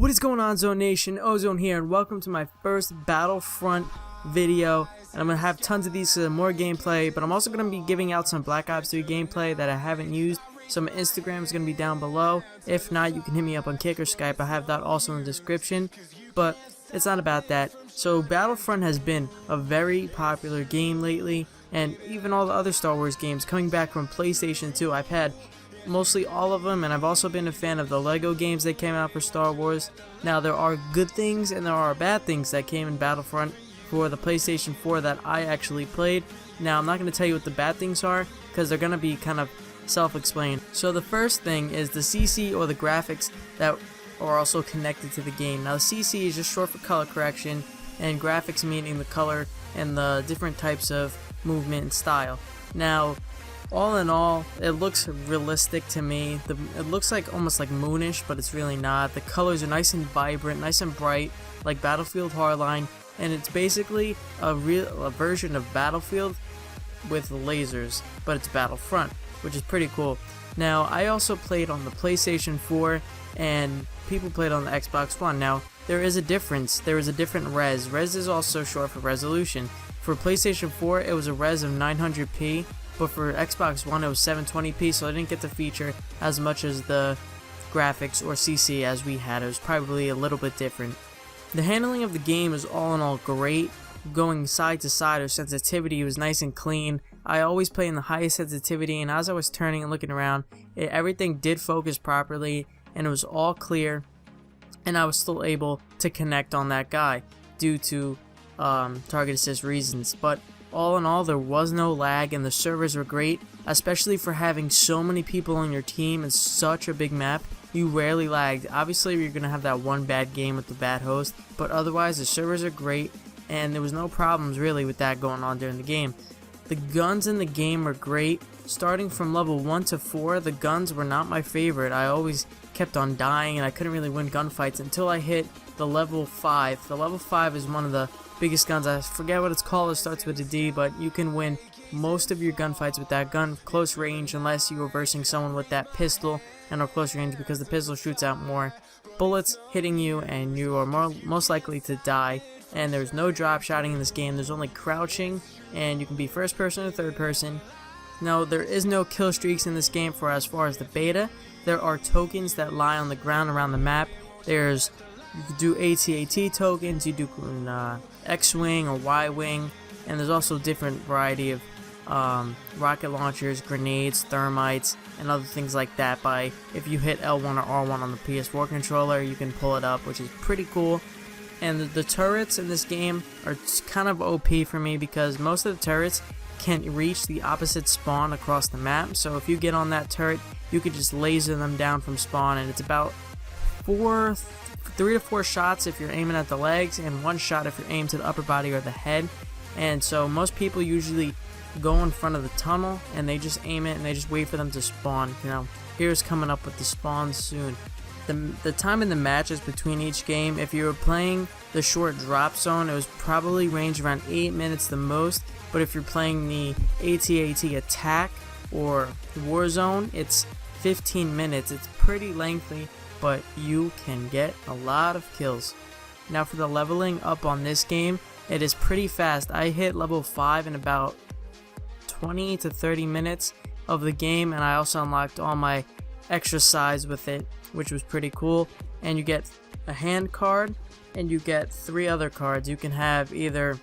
What is going on, Zone Nation? Ozone here, and welcome to my first Battlefront video. And I'm going to have tons of these more gameplay, but I'm also going to be giving out some Black Ops 3 gameplay that I haven't used. So my Instagram is going to be down below. If not, you can hit me up on Kick or Skype. I have that also in the description. But it's not about that. So Battlefront has been a very popular game lately, and even all the other Star Wars games coming back from PlayStation 2. I've had mostly all of them, and I've also been a fan of the Lego games that came out for Star Wars. Now, there are good things and there are bad things that came in Battlefront for the PlayStation 4 that I actually played. Now, I'm not going to tell you what the bad things are because they're going to be kind of self-explained. So the first thing is the CC, or the graphics, that are also connected to the game. Now, the CC is just short for color correction, and graphics meaning the color and the different types of movement and style. Now, all in all, it looks realistic to me. It looks like almost like moonish, but it's really not. The colors are nice and vibrant, nice and bright, like Battlefield Hardline, and it's basically a version of Battlefield with lasers, but it's Battlefront, which is pretty cool. Now, I also played on the PlayStation 4, and people played on the Xbox One. Now, there is a difference. There is a different res. Res is also short for resolution. For PlayStation 4, it was a res of 900p. But for Xbox One, it was 720p, so I didn't get to feature as much as the graphics or CC as we had. It was probably a little bit different. The handling of the game is all in all great. Going side to side, or sensitivity was nice and clean. I always play in the highest sensitivity, and as I was turning and looking around, everything did focus properly, and it was all clear, and I was still able to connect on that guy due to target assist reasons. But all in all, there was no lag, and the servers were great, especially for having so many people on your team and such a big map. You rarely lagged. Obviously, you're going to have that one bad game with the bad host, but otherwise the servers are great, and there was no problems really with that going on during the game. The guns in the game are great. Starting from level 1 to 4, the guns were not my favorite. I always kept on dying, and I couldn't really win gunfights until I hit the level 5. The level 5 is one of the biggest guns. I forget what it's called. It starts with a D, but you can win most of your gunfights with that gun close range, unless you are versing someone with that pistol and are close range, because the pistol shoots out more bullets hitting you, and you are most likely to die. And there's no drop shotting in this game. There's only crouching, and you can be first person or third person. Now, there is no kill streaks in this game for as far as the beta. There are tokens that lie on the ground around the map. You can do AT-AT tokens, you do X-Wing or Y-Wing, and there's also different variety of rocket launchers, grenades, thermites, and other things like that. If you hit L1 or R1 on the PS4 controller, you can pull it up, which is pretty cool. And the turrets in this game are kind of OP for me, because most of the turrets can reach the opposite spawn across the map. So if you get on that turret, you can just laser them down from spawn, and it's about 3 to 4 shots if you're aiming at the legs, and 1 shot if you're aiming to the upper body or the head. And so most people usually go in front of the tunnel, and they just aim it, and they just wait for them to spawn. You know, here's coming up with the spawn soon. The time in the matches between each game, if you were playing the short drop zone, it was probably range around 8 minutes the most. But if you're playing the AT-AT attack or Warzone, it's 15 minutes. It's pretty lengthy, but you can get a lot of kills. Now, for the leveling up on this game, it is pretty fast. I hit level 5 in about 20 to 30 minutes of the game, and I also unlocked all my extra size with it, which was pretty cool. And you get a hand card, and you get 3 other cards. You can have either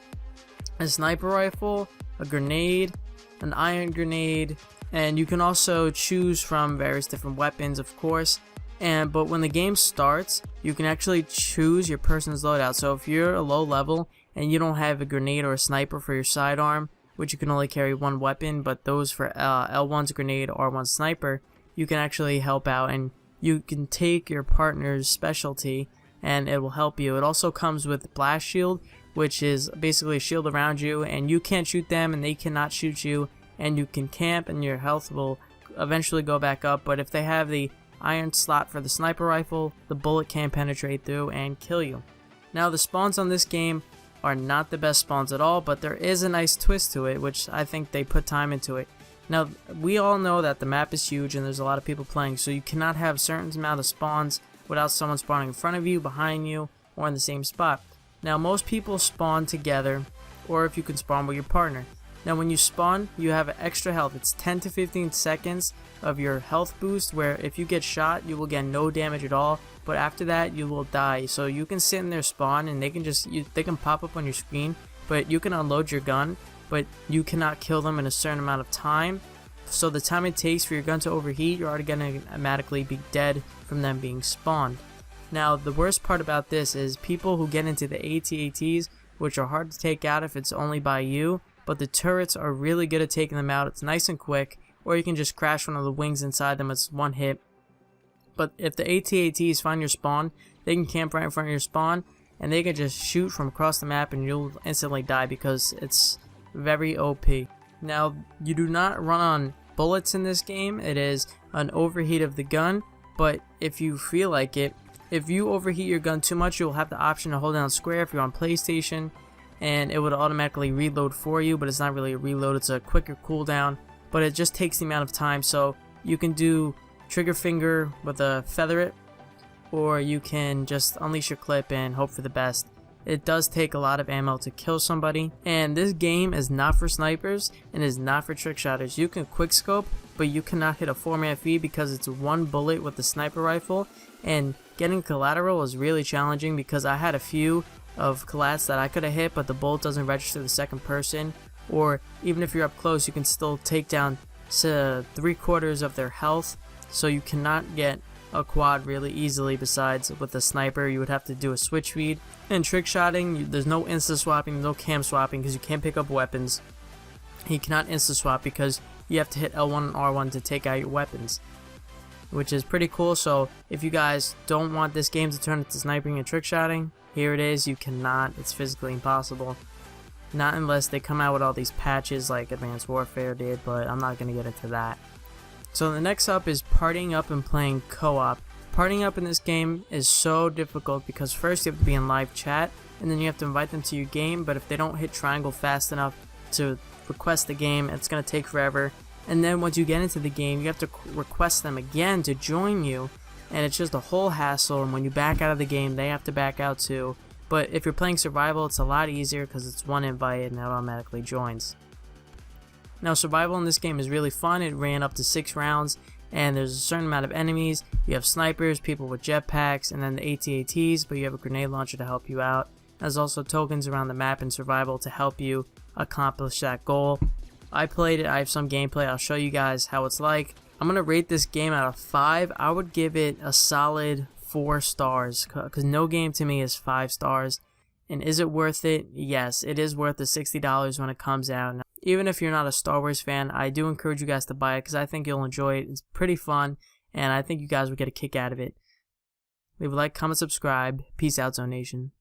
a sniper rifle, a grenade, an iron grenade, and you can also choose from various different weapons, of course. But when the game starts, you can actually choose your person's loadout. So if you're a low level and you don't have a grenade or a sniper for your sidearm, which you can only carry 1 weapon, but those for L1's grenade, R1's sniper, you can actually help out, and you can take your partner's specialty and it will help you. It also comes with blast shield, which is basically a shield around you, and you can't shoot them and they cannot shoot you, and you can camp and your health will eventually go back up. But if they have the iron slot for the sniper rifle, the bullet can penetrate through and kill you. Now, the spawns on this game are not the best spawns at all, but there is a nice twist to it, which I think they put time into it. Now, we all know that the map is huge and there's a lot of people playing, so you cannot have a certain amount of spawns without someone spawning in front of you, behind you, or in the same spot. Now most people spawn together, or if you can spawn with your partner. Now when you spawn, you have extra health. It's 10 to 15 seconds of your health boost, where if you get shot, you will get no damage at all, but after that you will die. So you can sit in their spawn and they can pop up on your screen, but you can unload your gun, but you cannot kill them in a certain amount of time. So the time it takes for your gun to overheat, you're already going to automatically be dead from them being spawned. Now the worst part about this is people who get into the AT-ATs, which are hard to take out if it's only by you, but the turrets are really good at taking them out. It's nice and quick, or you can just crash one of the wings inside them. It's one hit. But if the AT-ATs find your spawn, they can camp right in front of your spawn, and they can just shoot from across the map and you'll instantly die because it's very OP. Now, you do not run on bullets in this game. It is an overheat of the gun, but if you feel like it, if you overheat your gun too much, you'll have the option to hold down square if you're on PlayStation, and it would automatically reload for you, but it's not really a reload, it's a quicker cooldown, but it just takes the amount of time. So you can do trigger finger with a feather it, or you can just unleash your clip and hope for the best. It does take a lot of ammo to kill somebody, and this game is not for snipers and is not for trick shotters. You can quickscope, but you cannot hit a 4-man feed because it's one bullet with the sniper rifle, and getting collateral is really challenging because I had a few of collats that I could have hit, but the bullet doesn't register the second person, or even if you're up close, you can still take down 3/4 of their health, so you cannot get a quad really easily. Besides with a sniper, you would have to do a switch feed. And trick shotting, there's no insta swapping, no cam swapping because you can't pick up weapons. You cannot insta swap because you have to hit L1 and R1 to take out your weapons, which is pretty cool. So if you guys don't want this game to turn into sniping and trick shotting, here it is. You cannot. It's physically impossible. Not unless they come out with all these patches like Advanced Warfare did, but I'm not going to get into that. So the next up is partying up and playing co-op. Partying up in this game is so difficult because first you have to be in live chat, and then you have to invite them to your game, but if they don't hit triangle fast enough to request the game, it's going to take forever. And then once you get into the game, you have to request them again to join you, and it's just a whole hassle, and when you back out of the game, they have to back out too. But if you're playing survival, it's a lot easier because it's one invite and it automatically joins. Now survival in this game is really fun. It ran up to 6 rounds, and there's a certain amount of enemies. You have snipers, people with jetpacks, and then the AT-ATs, but you have a grenade launcher to help you out. There's also tokens around the map in survival to help you accomplish that goal. I played it, I have some gameplay, I'll show you guys how it's like. I'm going to rate this game out of 5. I would give it a solid 4 stars, because no game to me is 5 stars. And is it worth it? Yes, it is worth the $60 when it comes out. Now, even if you're not a Star Wars fan, I do encourage you guys to buy it because I think you'll enjoy it. It's pretty fun, and I think you guys will get a kick out of it. Leave a like, comment, subscribe. Peace out, Zone Nation.